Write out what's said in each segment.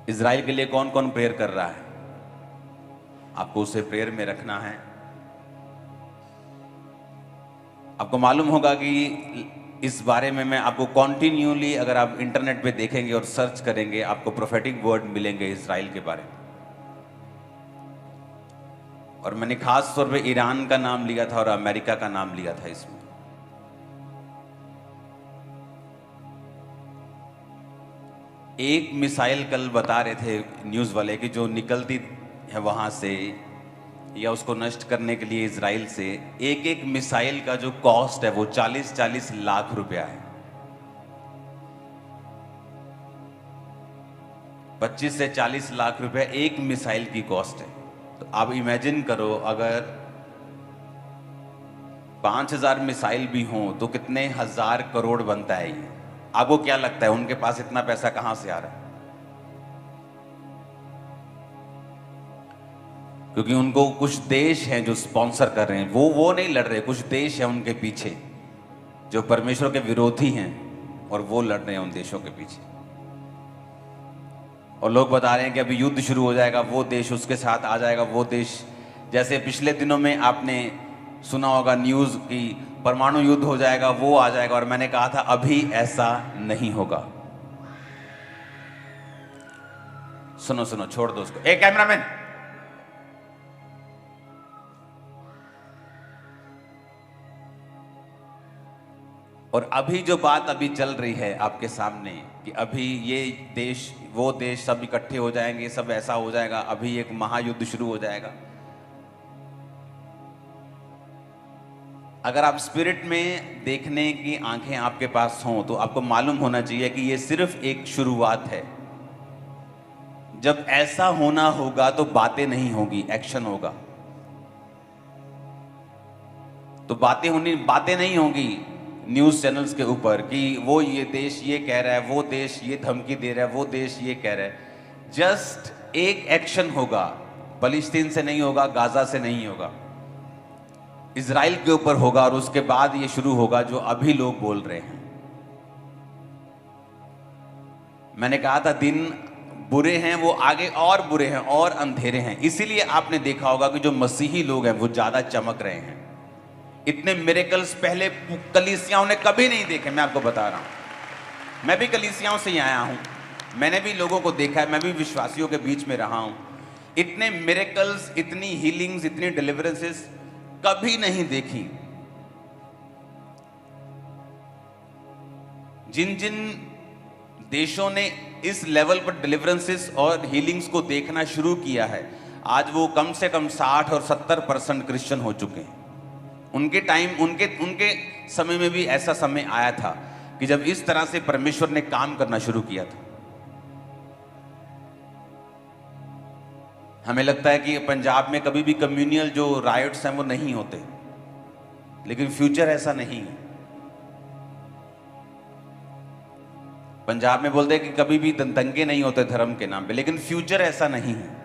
Israel के लिए कौन कौन प्रेयर कर रहा है? आपको उसे प्रेयर में रखना है। आपको मालूम होगा कि इस बारे में मैं आपको कॉन्टिन्यूली, अगर आप इंटरनेट पे देखेंगे और सर्च करेंगे, आपको प्रोफेटिक वर्ड मिलेंगे इजराइल के बारे में। और मैंने खास तौर पे ईरान का नाम लिया था और अमेरिका का नाम लिया था इसमें। एक मिसाइल कल बता रहे थे न्यूज़ वाले कि जो निकलती है वहाँ से या उसको नष्ट करने के लिए इजराइल से, एक एक मिसाइल का जो कॉस्ट है वो 40-40 लाख रुपया है। 25 से 40 लाख रुपया एक मिसाइल की कॉस्ट है। तो आप इमेजिन करो, अगर 5000 मिसाइल भी हों तो कितने हजार करोड़ बनता है ये। आपको क्या लगता है उनके पास इतना पैसा कहां से आ रहा है? क्योंकि उनको कुछ देश हैं जो स्पॉन्सर कर रहे हैं। वो नहीं लड़ रहे, कुछ देश हैं उनके पीछे जो परमेश्वर के विरोधी हैं और वो लड़ रहे हैं उन देशों के पीछे। और लोग बता रहे हैं कि अभी युद्ध शुरू हो जाएगा, वो देश उसके साथ आ जाएगा, वो देश। जैसे पिछले दिनों में आपने सुना होगा न्यूज़ की परमाणु युद्ध हो जाएगा, वो आ जाएगा। और मैंने कहा था अभी ऐसा नहीं होगा। सुनो सुनो, छोड़ दो उसको। ए कैमरामैन, और अभी जो बात अभी चल रही है आपके सामने कि अभी ये देश वो देश सब इकट्ठे हो जाएंगे, सब ऐसा हो जाएगा, अभी एक महायुद्ध शुरू हो जाएगा। अगर आप स्पिरिट में देखने की आंखें आपके पास हों तो आपको मालूम होना चाहिए कि ये सिर्फ एक शुरुआत है। जब ऐसा होना होगा तो बातें नहीं होगी, एक्शन होगा। तो बातें नहीं होंगी न्यूज़ चैनल्स के ऊपर कि वो ये देश ये कह रहा है, वो देश ये धमकी दे रहा है, वो देश ये कह रहा है। जस्ट एक एक्शन होगा। फलस्तीन से नहीं होगा, गाजा से नहीं होगा, इजराइल के ऊपर होगा। और उसके बाद ये शुरू होगा जो अभी लोग बोल रहे हैं। मैंने कहा था दिन बुरे हैं, वो आगे और बुरे हैं और अंधेरे हैं। इसीलिए आपने देखा होगा कि जो मसीही लोग हैं वो ज्यादा चमक रहे हैं। इतने मिरेकल्स पहले कलीसियाओं ने कभी नहीं देखे। मैं आपको बता रहा हूं, मैं भी कलीसियाओं से ही आया हूं, मैंने भी लोगों को देखा है, मैं भी विश्वासियों के बीच में रहा हूं। इतने मिरेकल्स, इतनी हीलिंग्स, इतनी डिलीवरेंसेस कभी नहीं देखी। जिन जिन देशों ने इस लेवल पर डिलीवरेंसेस और हीलिंग्स को देखना शुरू किया है, आज वो कम से कम 60 और 70% क्रिश्चियन हो चुके हैं। उनके टाइम, उनके समय में भी ऐसा समय आया था कि जब इस तरह से परमेश्वर ने काम करना शुरू किया था। हमें लगता है कि पंजाब में कभी भी कम्युनियल जो राइट्स हैं वो नहीं होते, लेकिन फ्यूचर ऐसा नहीं है। पंजाब में बोलते हैं कि कभी भी दंगे नहीं होते धर्म के नाम पे, लेकिन फ्यूचर ऐसा नहीं है।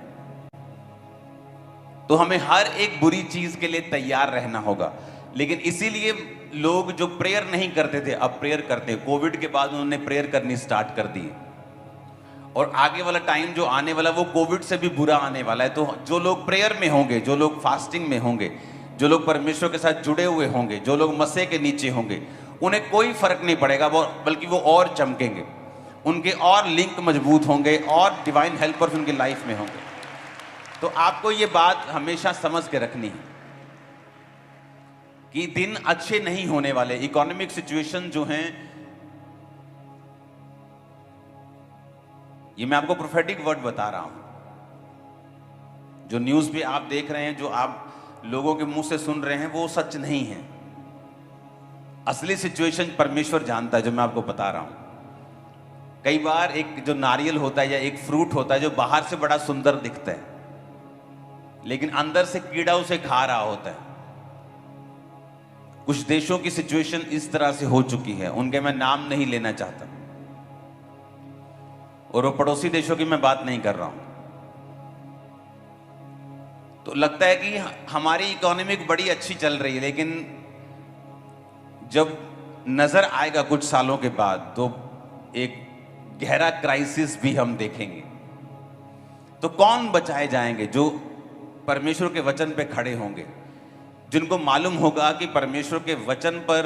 तो हमें हर एक बुरी चीज के लिए तैयार रहना होगा। लेकिन इसीलिए लोग जो प्रेयर नहीं करते थे अब प्रेयर करते हैं। कोविड के बाद उन्होंने प्रेयर करनी स्टार्ट कर दी, और आगे वाला टाइम जो आने वाला वो कोविड से भी बुरा आने वाला है। तो जो लोग प्रेयर में होंगे, जो लोग फास्टिंग में होंगे, जो लोग परमेश्वर के साथ जुड़े हुए होंगे, जो लोग मसीह के नीचे होंगे, उन्हें कोई फर्क नहीं पड़ेगा, बल्कि वो और चमकेंगे, उनके और लिंक मजबूत होंगे और डिवाइन हेल्पर्स उनकी लाइफ में होंगे। तो आपको ये बात हमेशा समझ के रखनी है कि दिन अच्छे नहीं होने वाले। इकोनॉमिक सिचुएशन जो हैं, ये मैं आपको प्रोफेटिक वर्ड बता रहा हूं। जो न्यूज़ पे आप देख रहे हैं, जो आप लोगों के मुंह से सुन रहे हैं, वो सच नहीं है। असली सिचुएशन परमेश्वर जानता है, जो मैं आपको बता रहा हूं। कई बार एक जो नारियल होता है या एक फ्रूट होता है जो बाहर से बड़ा सुंदर दिखता है, लेकिन अंदर से कीड़ा उसे खा रहा होता है। कुछ देशों की सिचुएशन इस तरह से हो चुकी है, उनके मैं नाम नहीं लेना चाहता, और वो पड़ोसी देशों की मैं बात नहीं कर रहा हूं। तो लगता है कि हमारी इकोनॉमी बड़ी अच्छी चल रही है, लेकिन जब नजर आएगा कुछ सालों के बाद तो एक गहरा क्राइसिस भी हम देखेंगे। तो कौन बचाए जाएंगे? जो परमेश्वर के वचन पे खड़े होंगे, जिनको मालूम होगा कि परमेश्वर के वचन पर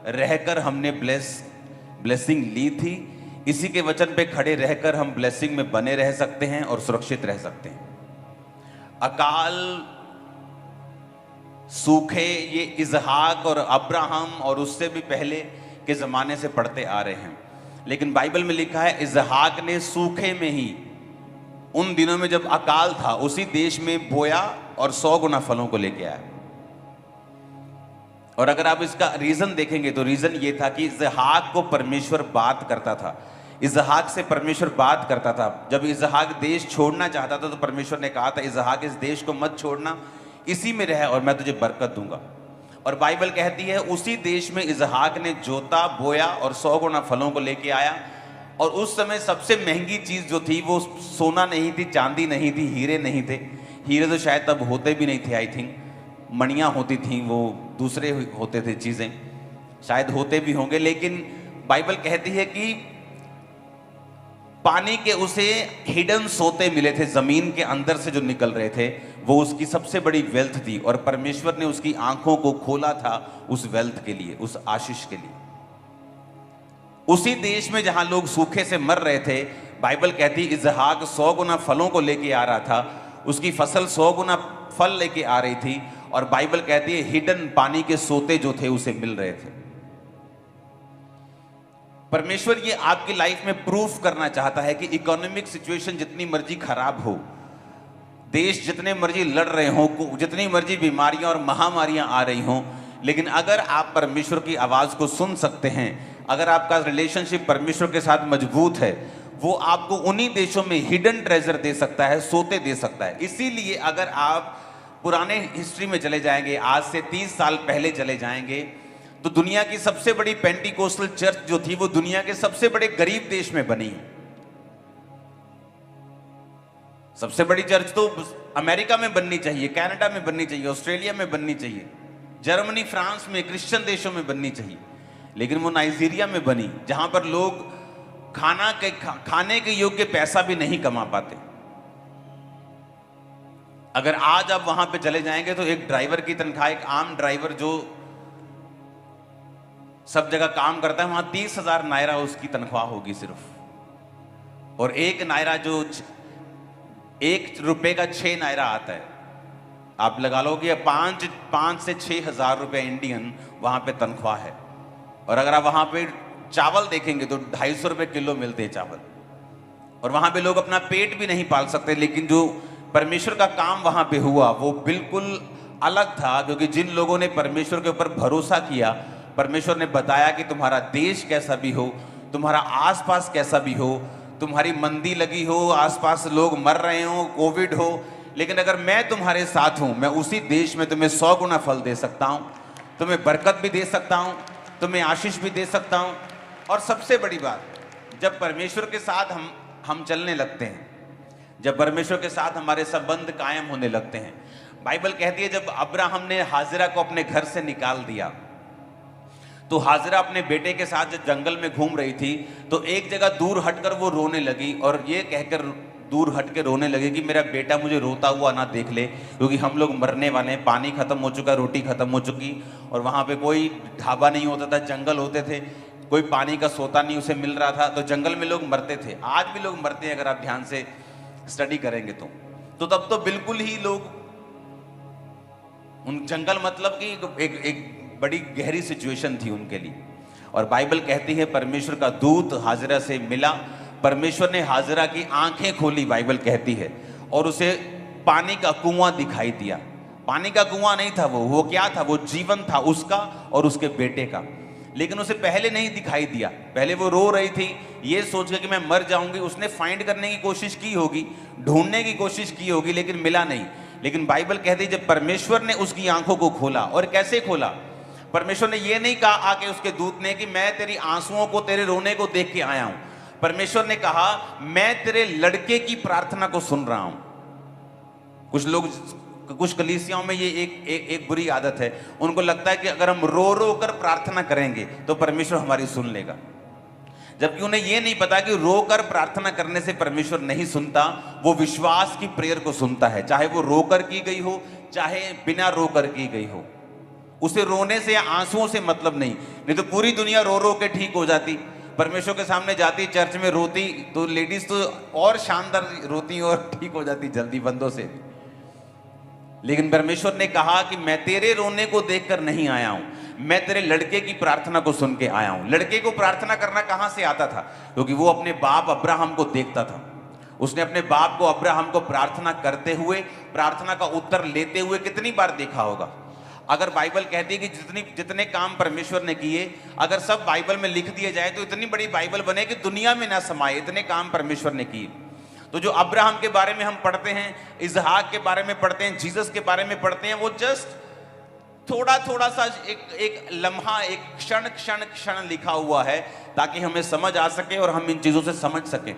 रहकर हमने ब्लेसिंग ली थी, इसी के वचन पे खड़े रहकर हम ब्लेसिंग में बने रह सकते हैं और सुरक्षित रह सकते हैं। अकाल, सूखे, ये इजहाक और अब्राहम और उससे भी पहले के जमाने से पढ़ते आ रहे हैं। लेकिन बाइबल में लिखा है इजहाक ने सूखे में ही, उन दिनों में जब अकाल था, उसी देश में बोया और 100 गुना फलों को लेके आया। और अगर आप इसका रीजन देखेंगे तो रीजन ये था कि इजहाक को परमेश्वर बात करता था, इजहाक से परमेश्वर बात करता था। जब इजहाक देश छोड़ना चाहता था तो परमेश्वर ने कहा था इजहाक इस देश को मत छोड़ना, इसी में रह और मैं तुझे बरकत दूंगा। और बाइबल कहती है उसी देश में इजहाक ने जोता, बोया और 100 गुना फलों को लेके आया। और उस समय सबसे महंगी चीज जो थी वो सोना नहीं थी, चांदी नहीं थी, हीरे नहीं थे। हीरे तो शायद तब होते भी नहीं थे, आई थिंक मणियां होती थी, वो दूसरे होते थे चीजें, शायद होते भी होंगे। लेकिन बाइबल कहती है कि पानी के उसे हिडन सोते मिले थे, जमीन के अंदर से जो निकल रहे थे, वो उसकी सबसे बड़ी वेल्थ थी। और परमेश्वर ने उसकी आंखों को खोला था उस वेल्थ के लिए, उस आशीष के लिए। उसी देश में जहां लोग सूखे से मर रहे थे, बाइबल कहती इजहाक 100 गुना फलों को लेके आ रहा था, उसकी फसल 100 गुना फल लेके आ रही थी। और बाइबल कहती है हिडन पानी के सोते जो थे उसे मिल रहे थे। परमेश्वर ये आपकी लाइफ में प्रूफ करना चाहता है कि इकोनॉमिक सिचुएशन जितनी मर्जी खराब हो, देश जितने मर्जी लड़ रहे हो, जितनी मर्जी बीमारियां और महामारियां आ रही हों, लेकिन अगर आप परमेश्वर की आवाज को सुन सकते हैं, अगर आपका रिलेशनशिप परमेश्वर के साथ मजबूत है, वो आपको उन्हीं देशों में हिडन ट्रेजर दे सकता है, सोते दे सकता है। इसीलिए अगर आप पुराने हिस्ट्री में चले जाएंगे, आज से 30 साल पहले चले जाएंगे, तो दुनिया की सबसे बड़ी पेंटिकोस्टल चर्च जो थी वो दुनिया के सबसे बड़े गरीब देश में बनी। सबसे बड़ी चर्च तो अमेरिका में बननी चाहिए, कनाडा में बननी चाहिए, ऑस्ट्रेलिया में बननी चाहिए, जर्मनी, फ्रांस में, क्रिश्चियन देशों में बननी चाहिए। लेकिन वो नाइजीरिया में बनी, जहां पर लोग खाने के योग्य पैसा भी नहीं कमा पाते। अगर आज आप वहां पे चले जाएंगे तो एक ड्राइवर की तनख्वाह, एक आम ड्राइवर जो सब जगह काम करता है, वहां 30,000 नायरा उसकी तनख्वाह होगी सिर्फ। और एक नायरा जो 1 रुपए का 6 नायरा आता है, आप लगा लो कि 5 से 6,000 रुपए इंडियन वहां पे तनख्वाह है। और अगर आप वहां पे चावल देखेंगे तो 250 रुपए किलो मिलते हैं चावल। और वहां पे लोग अपना पेट भी नहीं पाल सकते। लेकिन जो परमेश्वर का काम वहां पे हुआ वो बिल्कुल अलग था, क्योंकि जिन लोगों ने परमेश्वर के ऊपर भरोसा किया, परमेश्वर ने बताया कि तुम्हारा देश कैसा भी हो, तुम्हारा आसपास कैसा भी हो, तुम्हारी मंदी लगी हो, आसपास लोग मर रहे हो, कोविड हो, लेकिन अगर मैं तुम्हारे साथ हूं, मैं उसी देश में तुम्हें 100 गुना फल दे सकता हूं, तुम्हें बरकत भी दे सकता हूं, तुम्हें आशीष भी दे सकता हूं। और सबसे बड़ी बात, जब परमेश्वर के साथ हम चलने लगते हैं, जब परमेश्वर के साथ हमारे संबंध कायम होने लगते हैं, बाइबल कहती है जब अब्राहम ने हाजिरा को अपने घर से निकाल दिया, तो हाजिरा अपने बेटे के साथ जब जंगल में घूम रही थी, तो एक जगह दूर हटकर वो रोने लगी और ये कहकर दूर हट के रोने लगे कि मेरा बेटा मुझे रोता हुआ ना देख ले, क्योंकि हम लोग मरने वाले हैं, पानी खत्म हो चुका, रोटी खत्म हो चुकी, और वहाँ पे कोई ढाबा नहीं होता था, जंगल होते थे, कोई पानी का सोता नहीं उसे मिल रहा था, तो जंगल में लोग मरते थे। आज भी लोग मरते हैं, अगर आप ध्यान से स्टडी करेंगे तो तब तो बिल्कुल ही लोग उन जंगल मतलब कि एक बड़ी गहरी सिचुएशन थी उनके लिए। और बाइबल कहती है परमेश्वर का दूत हाजिरा से मिला, परमेश्वर ने हाजिरा की आंखें खोली, बाइबल कहती है, और उसे पानी का कुआं दिखाई दिया। पानी का कुआं नहीं था वो क्या था? वो जीवन था उसका और उसके बेटे का। लेकिन उसे पहले नहीं दिखाई दिया, पहले वो रो रही थी ये सोच के कि मैं मर जाऊंगी। उसने फाइंड करने की कोशिश की होगी, ढूंढने की कोशिश की होगी, लेकिन मिला नहीं। लेकिन बाइबल कहती है जब परमेश्वर ने उसकी आंखों को खोला, और कैसे खोला? परमेश्वर ने ये नहीं कहा आके उसके दूत ने कि मैं तेरी आंसुओं को, तेरे रोने को देख के आया हूं। परमेश्वर ने कहा मैं तेरे लड़के की प्रार्थना को सुन रहा हूं। कुछ कलीसियाओं में ये एक बुरी आदत है, उनको लगता है कि अगर हम रो रो कर प्रार्थना करेंगे तो परमेश्वर हमारी सुन लेगा। जबकि उन्हें यह नहीं पता कि रोकर प्रार्थना करने से परमेश्वर नहीं सुनता, वो विश्वास की प्रेयर को सुनता है, चाहे वो रोकर की गई हो चाहे बिना रोकर की गई हो। उसे रोने से या आंसुओं से मतलब नहीं तो पूरी दुनिया रो रो के ठीक हो जाती, परमेश्वर के सामने जाती, चर्च में रोती, तो लेडीज तो और शानदार रोती और ठीक हो जाती जल्दी बंदों से। लेकिन परमेश्वर ने कहा कि मैं तेरे रोने को देखकर नहीं आया हूं, मैं तेरे लड़के की प्रार्थना को सुन के आया हूं। लड़के को प्रार्थना करना कहां से आता था? क्योंकि वो अपने बाप अब्राहम को देखता था। उसने अपने बाप को अब्राहम को प्रार्थना करते हुए, प्रार्थना का उत्तर लेते हुए कितनी बार देखा होगा। अगर बाइबल कहती है कि जितने काम परमेश्वर ने किए, अगर सब बाइबल में लिख दिए जाए तो इतनी बड़ी बाइबल बने कि दुनिया में ना समाये, इतने काम परमेश्वर ने किए। तो जो अब्राहम के बारे में हम पढ़ते हैं, इसहाक के बारे में पढ़ते हैं, जीसस के बारे में पढ़ते हैं, वो जस्ट थोड़ा थोड़ा सा एक लम्हा, एक क्षण क्षण क्षण लिखा हुआ है ताकि हमें समझ आ सके और हम इन चीजों से समझ सके।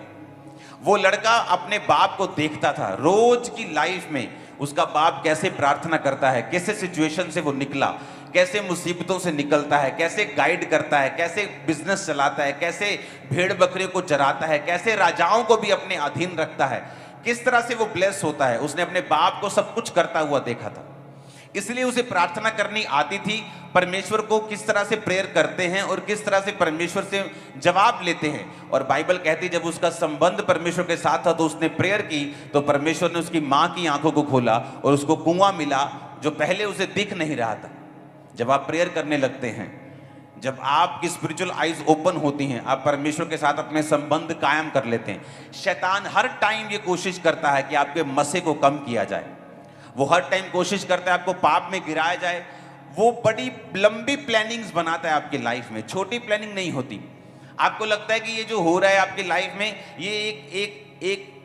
वो लड़का अपने बाप को देखता था, रोज की लाइफ में उसका बाप कैसे प्रार्थना करता है, कैसे सिचुएशन से वो निकला, कैसे मुसीबतों से निकलता है, कैसे गाइड करता है, कैसे बिजनेस चलाता है, कैसे भेड़ बकरियों को चराता है, कैसे राजाओं को भी अपने अधीन रखता है, किस तरह से वो ब्लेस होता है। उसने अपने बाप को सब कुछ करता हुआ देखा था, इसलिए उसे प्रार्थना करनी आती थी। परमेश्वर को किस तरह से प्रेयर करते हैं और किस तरह से परमेश्वर से जवाब लेते हैं। और बाइबल कहती जब उसका संबंध परमेश्वर के साथ था तो उसने प्रेयर की, तो परमेश्वर ने उसकी मां की आंखों को खोला और उसको कुआं मिला जो पहले उसे दिख नहीं रहा था। जब आप प्रेयर करने लगते हैं, जब आपकी स्पिरिचुअल आईज ओपन होती हैं, आप परमेश्वर के साथ अपने संबंध कायम कर लेते हैं। शैतान हर टाइम ये कोशिश करता है कि आपके मसे को कम किया जाए, वो हर टाइम कोशिश करता है आपको पाप में गिराया जाए। वो बड़ी लंबी प्लानिंग्स बनाता है आपकी लाइफ में, छोटी प्लानिंग नहीं होती। आपको लगता है कि ये जो हो रहा है आपकी लाइफ में, ये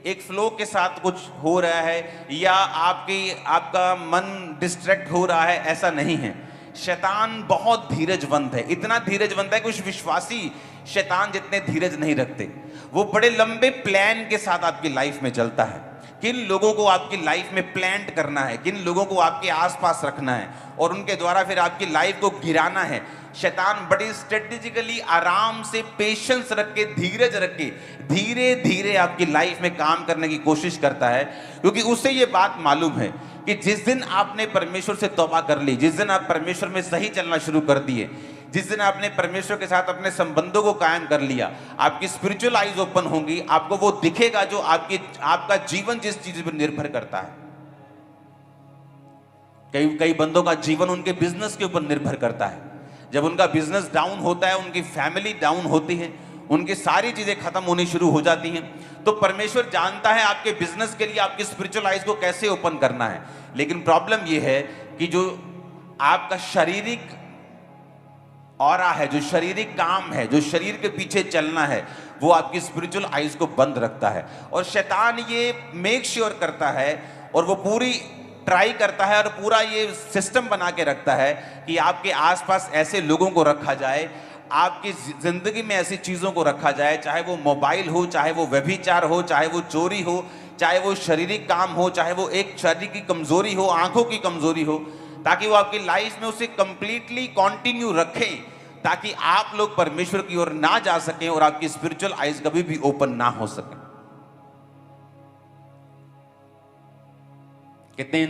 एक फ्लो के साथ कुछ हो रहा है या आपका मन डिस्ट्रैक्ट हो रहा है, ऐसा नहीं है। शैतान बहुत धीरजवंत है, इतना धीरजवंत है कि कुछ विश्वासी शैतान जितने धीरज नहीं रखते। वो बड़े लंबे प्लान के साथ आपकी लाइफ में चलता है, किन लोगों को आपकी लाइफ में प्लांट करना है, किन लोगों को आपके आसपास रखना है और उनके द्वारा फिर आपकी लाइफ को गिराना है। शैतान बड़ी स्ट्रेटेजिकली, आराम से, पेशेंस रख के, धीरज रख के धीरे धीरे आपकी लाइफ में काम करने की कोशिश करता है, क्योंकि उसे ये बात मालूम है कि जिस दिन आपने परमेश्वर से तौबा कर ली, जिस दिन आप परमेश्वर में सही चलना शुरू कर दिए, जिस दिन आपने परमेश्वर के साथ अपने संबंधों को कायम कर लिया, आपकी स्पिरिचुअल आईज ओपन होंगी, आपको वो दिखेगा जो आपका जीवन जिस चीज पर निर्भर करता है। कई बंदों का जीवन उनके बिजनेस के ऊपर निर्भर करता है। जब उनका बिजनेस डाउन होता है, उनकी फैमिली डाउन होती है, उनकी सारी चीजें खत्म होनी शुरू हो जाती हैं, तो परमेश्वर जानता है आपके बिजनेस के लिए आपकी स्पिरिचुअल आईज को कैसे ओपन करना है। लेकिन प्रॉब्लम यह है कि जो आपका शारीरिक ऑरा है, जो शारीरिक काम है, जो शरीर के पीछे चलना है, वो आपकी स्पिरिचुअल आईज को बंद रखता है। और शैतान ये मेक श्योर करता है और वो पूरी ट्राई करता है और पूरा ये सिस्टम बना के रखता है कि आपके आसपास ऐसे लोगों को रखा जाए, आपकी जिंदगी में ऐसी चीजों को रखा जाए, चाहे वो मोबाइल हो, चाहे वो व्यभिचार हो, चाहे वो चोरी हो, चाहे वो शारीरिक काम हो, चाहे वो एक शरीर की कमजोरी हो, आंखों की कमजोरी हो, ताकि वो आपकी लाइफ में उसे कंप्लीटली कंटिन्यू रखे, ताकि आप लोग परमेश्वर की ओर ना जा सकें और आपकी स्पिरिचुअल आईज कभी भी ओपन ना हो सके। कितने